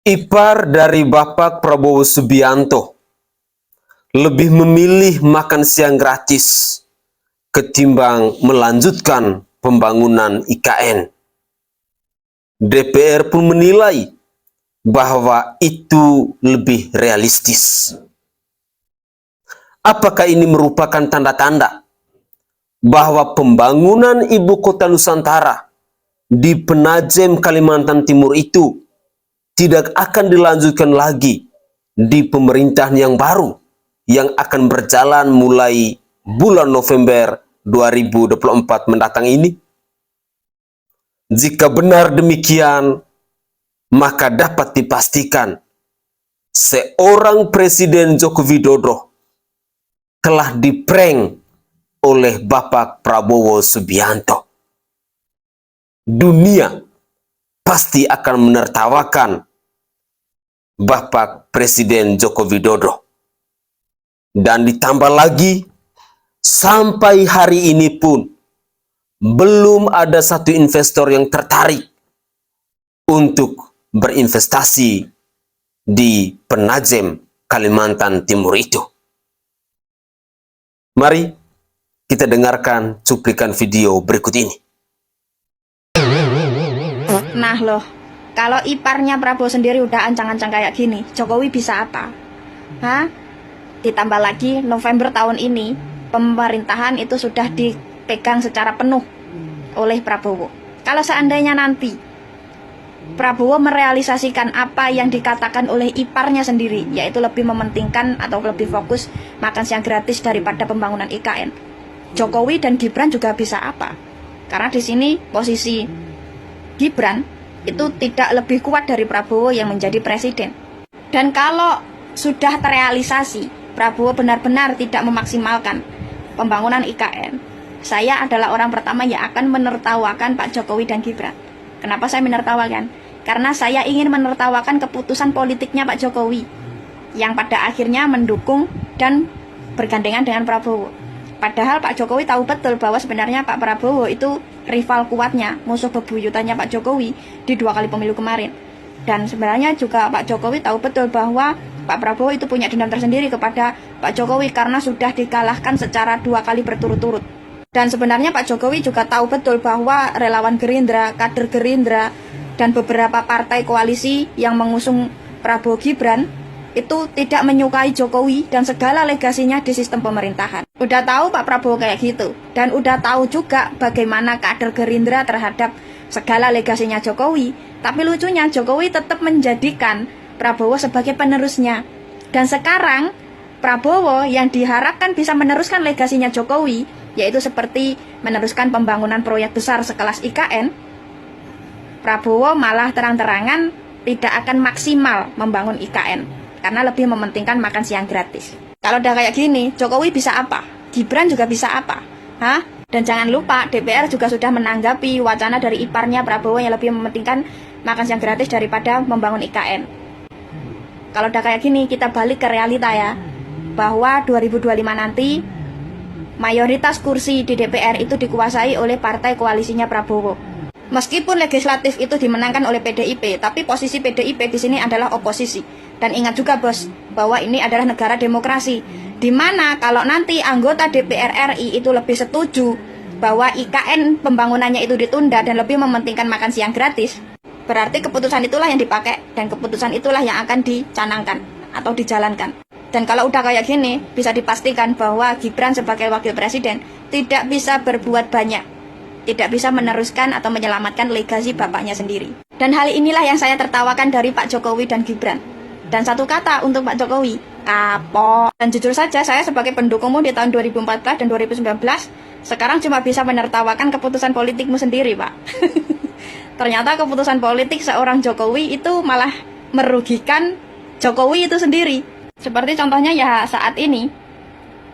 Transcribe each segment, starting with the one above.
Ipar dari Bapak Prabowo Subianto lebih memilih makan siang gratis ketimbang melanjutkan pembangunan IKN. DPR pun menilai bahwa itu lebih realistis. Apakah ini merupakan tanda-tanda bahwa pembangunan ibu kota Nusantara di Penajem, Kalimantan Timur itu tidak akan dilanjutkan lagi di pemerintahan yang baru yang akan berjalan mulai bulan November 2024 mendatang ini? Jika benar demikian, maka dapat dipastikan seorang Presiden Joko Widodo telah diprank oleh Bapak Prabowo Subianto. Dunia pasti akan menertawakan Bapak Presiden Joko Widodo. Dan ditambah lagi, sampai hari ini pun belum ada satu investor yang tertarik untuk berinvestasi di Penajem, Kalimantan Timur itu. Mari kita dengarkan cuplikan video berikut ini. Nah loh, kalau iparnya Prabowo sendiri udah ancang-ancang kayak gini, Jokowi bisa apa? Hah? Ditambah lagi November tahun ini, pemerintahan itu sudah dipegang secara penuh oleh Prabowo. Kalau seandainya nanti Prabowo merealisasikan apa yang dikatakan oleh iparnya sendiri, yaitu lebih mementingkan atau lebih fokus makan siang gratis daripada pembangunan IKN, Jokowi dan Gibran juga bisa apa? Karena di sini posisi Gibran itu tidak lebih kuat dari Prabowo yang menjadi presiden. Dan kalau sudah terrealisasi Prabowo benar-benar tidak memaksimalkan pembangunan IKN, saya adalah orang pertama yang akan menertawakan Pak Jokowi dan Gibran. Kenapa saya menertawakan? Karena saya ingin menertawakan keputusan politiknya Pak Jokowi yang pada akhirnya mendukung dan bergandengan dengan Prabowo. Padahal Pak Jokowi tahu betul bahwa sebenarnya Pak Prabowo itu rival kuatnya, musuh bebuyutannya Pak Jokowi di 2 kali pemilu kemarin. Dan sebenarnya juga Pak Jokowi tahu betul bahwa Pak Prabowo itu punya dendam tersendiri kepada Pak Jokowi karena sudah dikalahkan secara 2 kali berturut-turut. Dan sebenarnya Pak Jokowi juga tahu betul bahwa relawan Gerindra, kader Gerindra, dan beberapa partai koalisi yang mengusung Prabowo Gibran itu tidak menyukai Jokowi dan segala legasinya di sistem pemerintahan. Udah tahu Pak Prabowo kayak gitu, dan udah tahu juga bagaimana kader Gerindra terhadap segala legasinya Jokowi. Tapi lucunya Jokowi tetap menjadikan Prabowo sebagai penerusnya. Dan sekarang Prabowo yang diharapkan bisa meneruskan legasinya Jokowi, yaitu seperti meneruskan pembangunan proyek besar sekelas IKN, Prabowo malah terang-terangan tidak akan maksimal membangun IKN karena lebih mementingkan makan siang gratis. Kalau udah kayak gini, Jokowi bisa apa? Gibran juga bisa apa? Hah? Dan jangan lupa, DPR juga sudah menanggapi wacana dari iparnya Prabowo yang lebih mementingkan makan siang gratis daripada membangun IKN. Kalau udah kayak gini, kita balik ke realita ya, bahwa 2025 nanti mayoritas kursi di DPR itu dikuasai oleh partai koalisinya Prabowo. Meskipun legislatif itu dimenangkan oleh PDIP, tapi posisi PDIP di sini adalah oposisi. Dan ingat juga bos, bahwa ini adalah negara demokrasi, di mana kalau nanti anggota DPR RI itu lebih setuju bahwa IKN pembangunannya itu ditunda dan lebih mementingkan makan siang gratis, berarti keputusan itulah yang dipakai dan keputusan itulah yang akan dicanangkan atau dijalankan. Dan kalau udah kayak gini, bisa dipastikan bahwa Gibran sebagai wakil presiden tidak bisa berbuat banyak, tidak bisa meneruskan atau menyelamatkan legasi bapaknya sendiri. Dan hal inilah yang saya tertawakan dari Pak Jokowi dan Gibran. Dan satu kata untuk Pak Jokowi, kapok. Dan jujur saja, saya sebagai pendukungmu di tahun 2014 dan 2019, sekarang cuma bisa menertawakan keputusan politikmu sendiri, Pak. Ternyata keputusan politik seorang Jokowi itu malah merugikan Jokowi itu sendiri. Seperti contohnya ya saat ini,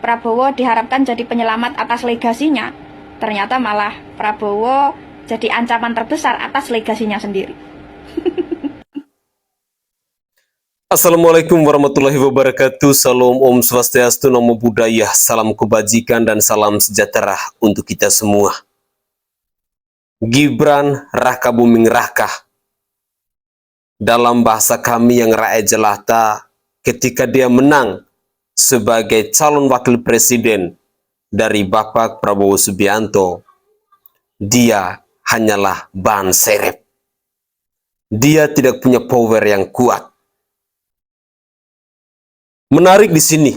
Prabowo diharapkan jadi penyelamat atas legasinya, ternyata malah Prabowo jadi ancaman terbesar atas legasinya sendiri. Assalamualaikum warahmatullahi wabarakatuh. Salam Om Swastiastu, Namo Buddhaya, salam kebajikan dan salam sejahtera untuk kita semua. Gibran Raka Buming Raka dalam bahasa kami yang rakyat jelata, ketika dia menang sebagai calon wakil presiden dari Bapak Prabowo Subianto, dia hanyalah ban serep. Dia tidak punya power yang kuat. Menarik di sini,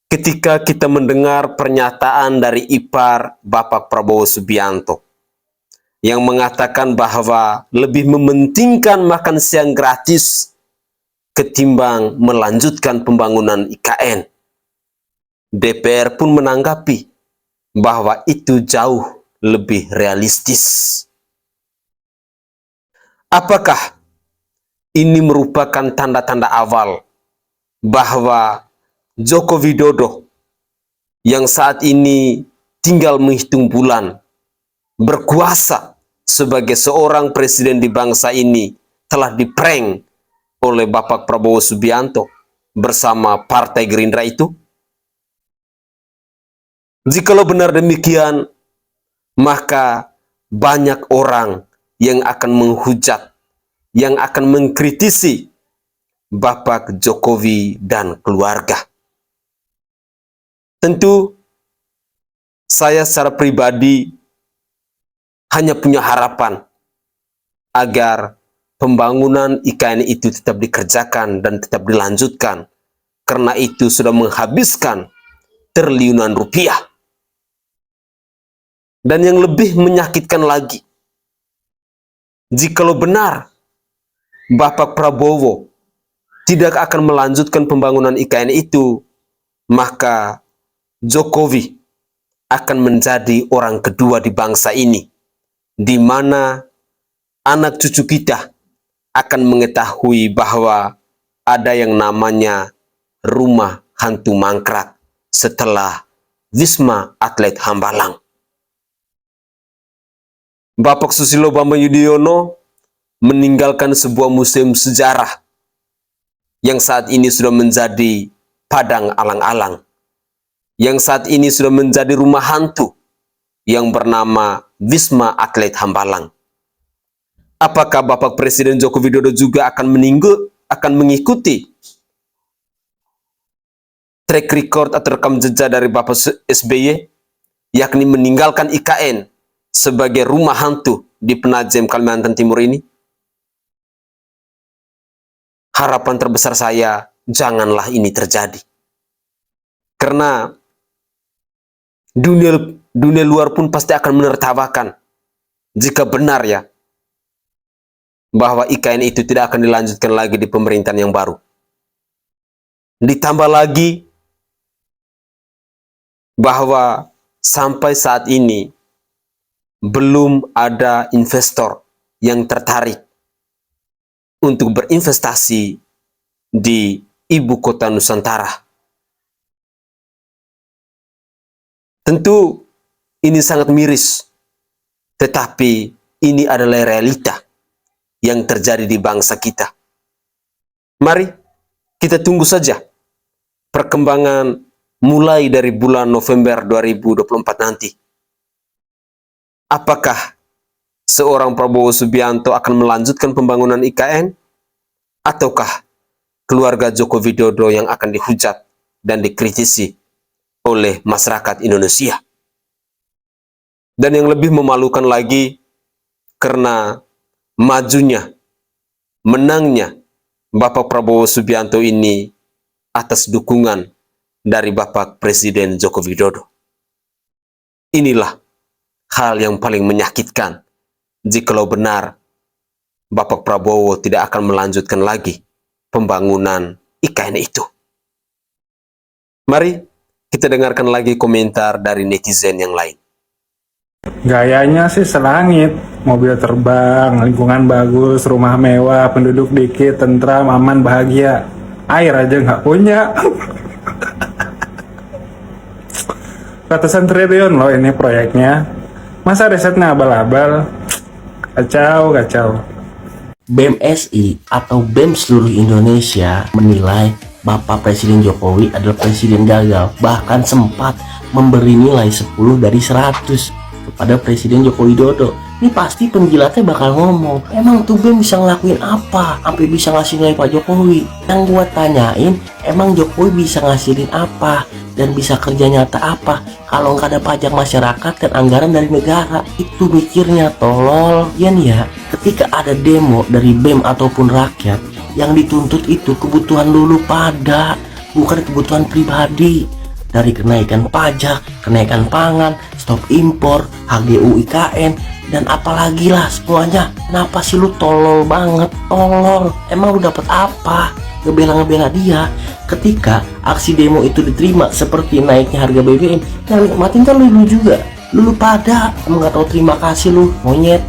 ketika kita mendengar pernyataan dari ipar Bapak Prabowo Subianto yang mengatakan bahwa lebih mementingkan makan siang gratis ketimbang melanjutkan pembangunan IKN. DPR pun menanggapi bahwa itu jauh lebih realistis. Apakah ini merupakan tanda-tanda awal bahwa Joko Widodo yang saat ini tinggal menghitung bulan berkuasa sebagai seorang presiden di bangsa ini telah diprank oleh Bapak Prabowo Subianto bersama Partai Gerindra itu? Jikalau benar demikian, maka banyak orang yang akan menghujat, yang akan mengkritisi Bapak Jokowi dan keluarga. Tentu, saya secara pribadi hanya punya harapan agar pembangunan IKN itu tetap dikerjakan dan tetap dilanjutkan, karena itu sudah menghabiskan triliunan rupiah. Dan yang lebih menyakitkan lagi, jikalau benar Bapak Prabowo tidak akan melanjutkan pembangunan IKN itu, maka Jokowi akan menjadi orang kedua di bangsa ini, di mana anak cucu kita akan mengetahui bahwa ada yang namanya rumah hantu mangkrak setelah Wisma Atlet Hambalang. Bapak Susilo Bambang Yudhoyono meninggalkan sebuah museum sejarah yang saat ini sudah menjadi padang alang-alang, yang saat ini sudah menjadi rumah hantu yang bernama Wisma Atlet Hambalang. Apakah Bapak Presiden Joko Widodo juga akan mengikuti track record atau rekam jejak dari Bapak SBY, yakni meninggalkan IKN sebagai rumah hantu di Penajem, Kalimantan Timur ini? Harapan terbesar saya, janganlah ini terjadi. Karena dunia luar pun pasti akan menertawakan jika benar ya bahwa IKN itu tidak akan dilanjutkan lagi di pemerintahan yang baru. Ditambah lagi bahwa sampai saat ini belum ada investor yang tertarik untuk berinvestasi di ibu kota Nusantara. Tentu ini sangat miris, tetapi ini adalah realita yang terjadi di bangsa kita. Mari kita tunggu saja perkembangan mulai dari bulan November 2024 nanti. Apakah seorang Prabowo Subianto akan melanjutkan pembangunan IKN, ataukah keluarga Joko Widodo yang akan dihujat dan dikritisi oleh masyarakat Indonesia? Dan yang lebih memalukan lagi, karena majunya, menangnya Bapak Prabowo Subianto ini atas dukungan dari Bapak Presiden Joko Widodo. Inilah hal yang paling menyakitkan jikalau benar Bapak Prabowo tidak akan melanjutkan lagi pembangunan IKN itu. Mari kita dengarkan lagi komentar dari netizen yang lain. Gayanya sih selangit, mobil terbang, lingkungan bagus, rumah mewah, penduduk dikit, tentram, aman, bahagia. Air aja nggak punya. Ratusan triliun loh ini proyeknya. Masa risetnya abal-abal? Kacau. BEM SI atau BEM seluruh Indonesia menilai Bapak Presiden Jokowi adalah presiden gagal, bahkan sempat memberi nilai 10 dari 100 kepada Presiden Joko Widodo ini pasti penjilatnya bakal ngomong, emang tuh BEM bisa ngelakuin apa sampai bisa ngasih nilai Pak Jokowi. Yang gua tanyain, emang Jokowi bisa ngasihin apa dan bisa kerja nyata apa kalau nggak ada pajak masyarakat dan anggaran dari negara? Itu mikirnya tolol ya nih ya. Ketika ada demo dari BEM ataupun rakyat, yang dituntut itu kebutuhan dulu pada, bukan kebutuhan pribadi. Dari kenaikan pajak, kenaikan pangan, stop impor, HGU IKN, dan apalagi lah semuanya. Kenapa sih lu tolol banget, tolol? Emang lu dapat apa? Ngebela-ngebela dia. Ketika aksi demo itu diterima seperti naiknya harga BBM, yang nikmatin kan lu juga. Lu pada, emang gak tahu terima kasih lu, monyet.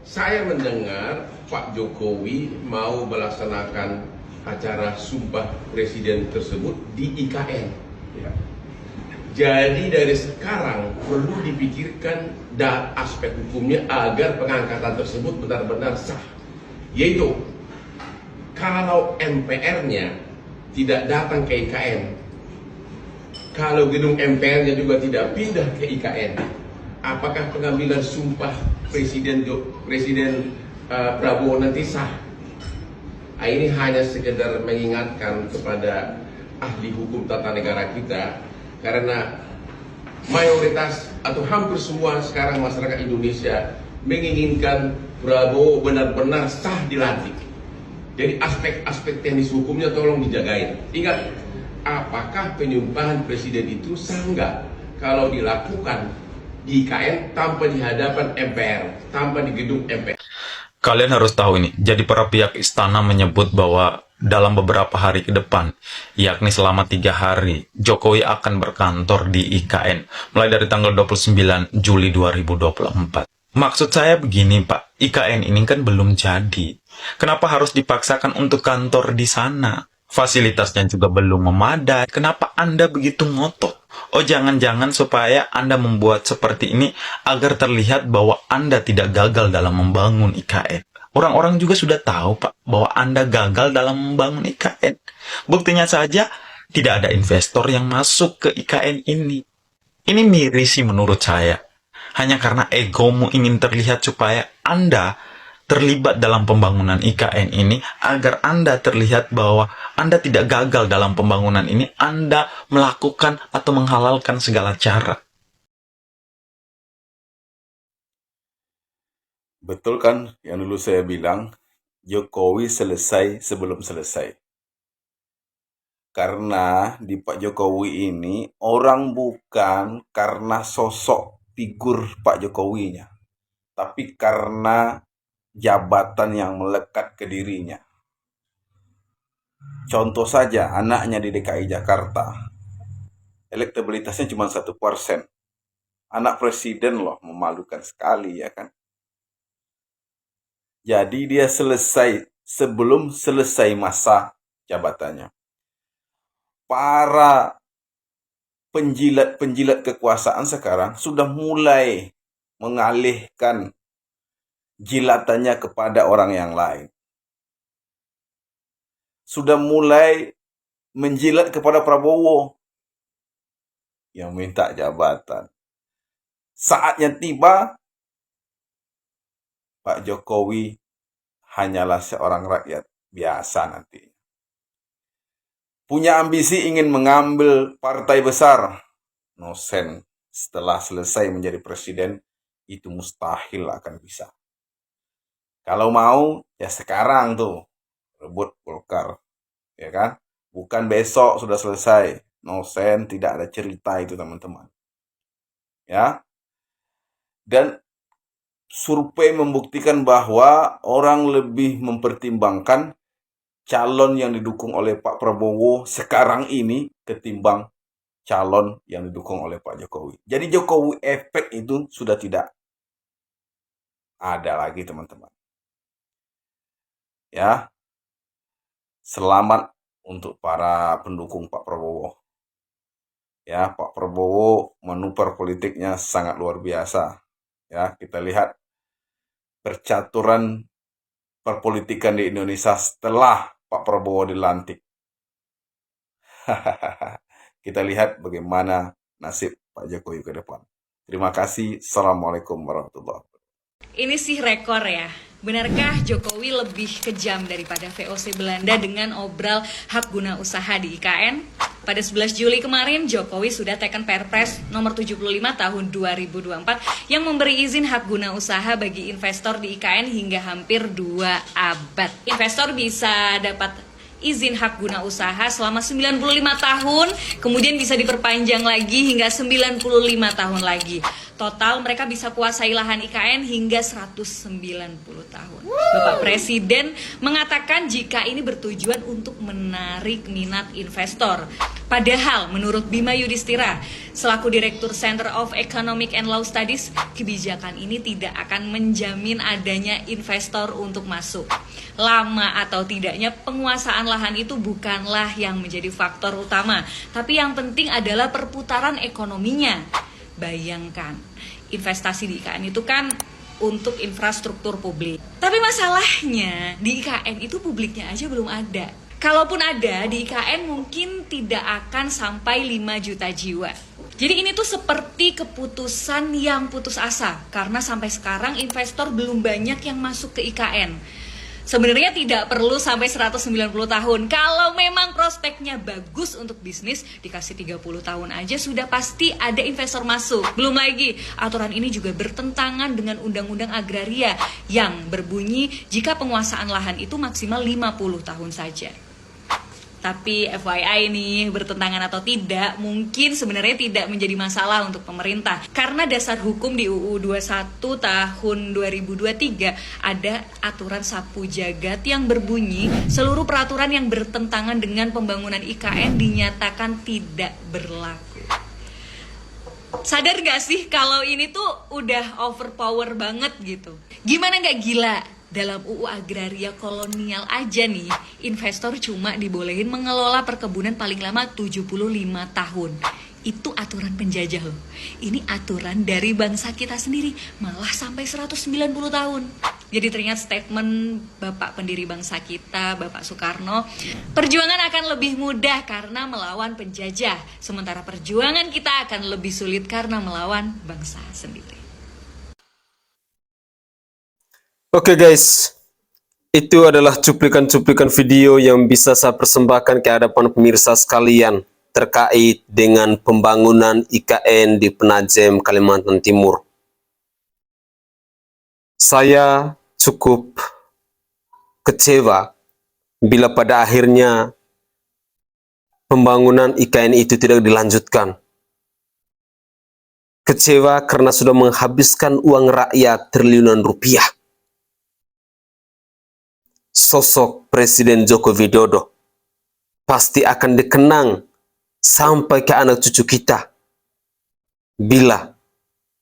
Saya mendengar Pak Jokowi mau melaksanakan acara Sumpah Presiden tersebut di IKN. Ya. Jadi dari sekarang perlu dipikirkan aspek hukumnya agar pengangkatan tersebut benar-benar sah. Yaitu, kalau MPR-nya tidak datang ke IKN, kalau gedung MPR-nya juga tidak pindah ke IKN, apakah pengambilan sumpah Presiden Prabowo nanti sah? Ini hanya sekedar mengingatkan kepada ahli hukum tata negara kita, karena mayoritas atau hampir semua sekarang masyarakat Indonesia menginginkan Prabowo benar-benar sah dilantik. Jadi aspek-aspek teknis hukumnya tolong dijagain. Ingat, apakah penyumpahan presiden itu sah enggak kalau dilakukan di IKN tanpa di hadapan MPR, tanpa di gedung MPR? Kalian harus tahu ini, jadi para pihak istana menyebut bahwa dalam beberapa hari ke depan, yakni selama 3 hari, Jokowi akan berkantor di IKN, mulai dari tanggal 29 Juli 2024. Maksud saya begini Pak, IKN ini kan belum jadi. Kenapa harus dipaksakan untuk kantor di sana? Fasilitasnya juga belum memadai. Kenapa Anda begitu ngotot? Oh, jangan-jangan supaya Anda membuat seperti ini agar terlihat bahwa Anda tidak gagal dalam membangun IKN. Orang-orang juga sudah tahu, Pak, bahwa Anda gagal dalam membangun IKN. Buktinya saja, tidak ada investor yang masuk ke IKN ini. Ini miris sih menurut saya. Hanya karena egomu ingin terlihat supaya Anda terlibat dalam pembangunan IKN ini, agar Anda terlihat bahwa Anda tidak gagal dalam pembangunan ini, Anda melakukan atau menghalalkan segala cara. Betul kan yang dulu saya bilang, Jokowi selesai sebelum selesai. Karena di Pak Jokowi ini, orang bukan karena sosok figur Pak Jokowinya, tapi karena jabatan yang melekat ke dirinya. Contoh saja, anaknya di DKI Jakarta, elektabilitasnya cuma 1%. Anak presiden loh, memalukan sekali ya kan. Jadi dia selesai sebelum selesai masa jabatannya. Para penjilat-penjilat kekuasaan sekarang sudah mulai mengalihkan jilatannya kepada orang yang lain. Sudah mulai menjilat kepada Prabowo yang minta jabatan. Saatnya tiba, Pak Jokowi hanyalah seorang rakyat biasa nanti. Punya ambisi ingin mengambil partai besar. No sense. Setelah selesai menjadi presiden, itu mustahil akan bisa. Kalau mau, ya sekarang tuh, rebut Golkar. Ya kan? Bukan besok sudah selesai. No sense, tidak ada cerita itu teman-teman. Ya. Dan survei membuktikan bahwa orang lebih mempertimbangkan calon yang didukung oleh Pak Prabowo sekarang ini ketimbang calon yang didukung oleh Pak Jokowi. Jadi Jokowi efek itu sudah tidak ada lagi teman-teman. Ya, selamat untuk para pendukung Pak Prabowo. Ya, Pak Prabowo manuver politiknya sangat luar biasa. Ya, kita lihat percaturan perpolitikan di Indonesia setelah Pak Prabowo dilantik. Kita lihat bagaimana nasib Pak Jokowi ke depan. Terima kasih. Assalamualaikum warahmatullahi wabarakatuh. Ini sih rekor ya. Benarkah Jokowi lebih kejam daripada VOC Belanda dengan obral hak guna usaha di IKN? Pada 11 Juli kemarin, Jokowi sudah teken Perpres nomor 75 tahun 2024 yang memberi izin hak guna usaha bagi investor di IKN hingga hampir 2 abad. Investor bisa dapat izin hak guna usaha selama 95 tahun, kemudian bisa diperpanjang lagi hingga 95 tahun lagi. Total mereka bisa kuasai lahan IKN hingga 190 tahun. Bapak Presiden mengatakan jika ini bertujuan untuk menarik minat investor. Padahal menurut Bima Yudhistira, selaku Direktur Center of Economic and Law Studies, kebijakan ini tidak akan menjamin adanya investor untuk masuk. Lama atau tidaknya penguasaan lahan itu bukanlah yang menjadi faktor utama, tapi yang penting adalah perputaran ekonominya. Bayangkan, investasi di IKN itu kan untuk infrastruktur publik. Tapi masalahnya di IKN itu publiknya aja belum ada. Kalaupun ada, di IKN mungkin tidak akan sampai 5 juta jiwa. Jadi ini tuh seperti keputusan yang putus asa, karena sampai sekarang investor belum banyak yang masuk ke IKN. Sebenarnya tidak perlu sampai 190 tahun. Kalau memang prospeknya bagus untuk bisnis, dikasih 30 tahun aja sudah pasti ada investor masuk. Belum lagi, aturan ini juga bertentangan dengan Undang-Undang Agraria yang berbunyi jika penguasaan lahan itu maksimal 50 tahun saja. Tapi FYI nih, bertentangan atau tidak, mungkin sebenarnya tidak menjadi masalah untuk pemerintah. Karena dasar hukum di UU 21 tahun 2023 ada aturan sapu jagat yang berbunyi seluruh peraturan yang bertentangan dengan pembangunan IKN dinyatakan tidak berlaku. Sadar gak sih kalau ini tuh udah overpower banget gitu? Gimana gak gila? Dalam UU Agraria kolonial aja nih, investor cuma dibolehin mengelola perkebunan paling lama 75 tahun. Itu aturan penjajah loh. Ini aturan dari bangsa kita sendiri, malah sampai 190 tahun. Jadi teringat statement Bapak pendiri bangsa kita, Bapak Soekarno, perjuangan akan lebih mudah karena melawan penjajah, sementara perjuangan kita akan lebih sulit karena melawan bangsa sendiri. Oke guys, itu adalah cuplikan-cuplikan video yang bisa saya persembahkan ke hadapan pemirsa sekalian terkait dengan pembangunan IKN di Penajem, Kalimantan Timur. Saya cukup kecewa bila pada akhirnya pembangunan IKN itu tidak dilanjutkan. Kecewa karena sudah menghabiskan uang rakyat triliunan rupiah. Sosok Presiden Joko Widodo pasti akan dikenang sampai ke anak cucu kita bila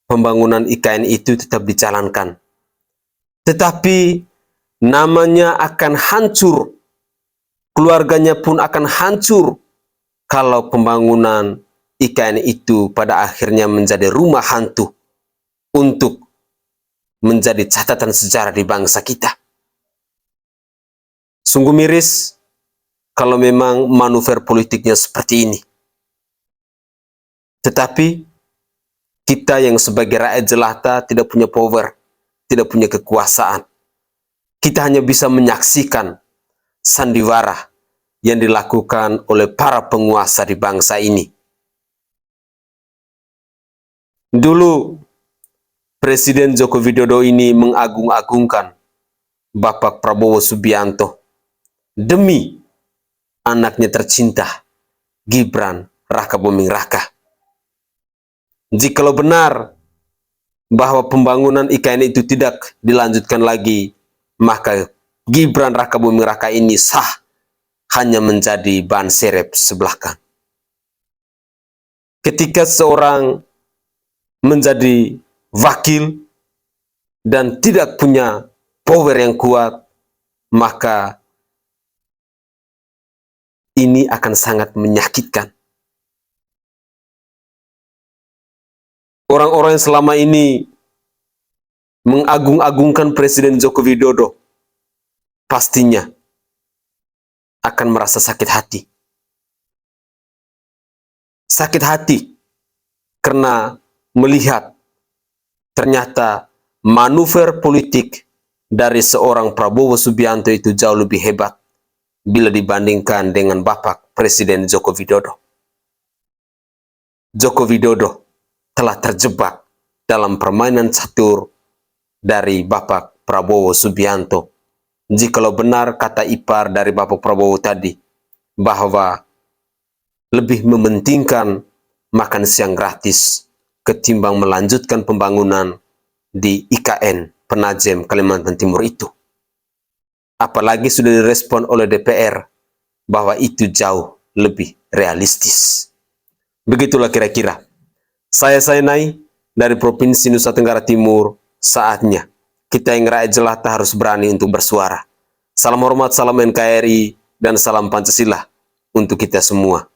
pembangunan IKN itu tetap dijalankan. Tetapi namanya akan hancur, keluarganya pun akan hancur kalau pembangunan IKN itu pada akhirnya menjadi rumah hantu untuk menjadi catatan sejarah di bangsa kita. Sungguh miris kalau memang manuver politiknya seperti ini. Tetapi kita yang sebagai rakyat jelata tidak punya power, tidak punya kekuasaan. Kita hanya bisa menyaksikan sandiwara yang dilakukan oleh para penguasa di bangsa ini. Dulu Presiden Joko Widodo ini mengagung-agungkan Bapak Prabowo Subianto demi anaknya tercinta, Gibran Rakabuming Raka. Jikalau benar bahwa pembangunan IKN itu tidak dilanjutkan lagi, maka Gibran Rakabuming Raka ini sah hanya menjadi ban serep sebelahkan. Ketika seorang menjadi wakil dan tidak punya power yang kuat, maka ini akan sangat menyakitkan. Orang-orang yang selama ini mengagung-agungkan Presiden Joko Widodo pastinya akan merasa sakit hati. Sakit hati karena melihat ternyata manuver politik dari seorang Prabowo Subianto itu jauh lebih hebat bila dibandingkan dengan Bapak Presiden Joko Widodo. Joko Widodo telah terjebak dalam permainan catur dari Bapak Prabowo Subianto. Jikalau benar kata ipar dari Bapak Prabowo tadi, bahwa lebih mementingkan makan siang gratis ketimbang melanjutkan pembangunan di IKN Penajem Kalimantan Timur itu. Apalagi sudah direspon oleh DPR bahwa itu jauh lebih realistis. Begitulah kira-kira. Saya Nai dari Provinsi Nusa Tenggara Timur, saatnya kita yang rakyat jelata harus berani untuk bersuara. Salam hormat, salam NKRI, dan salam Pancasila untuk kita semua.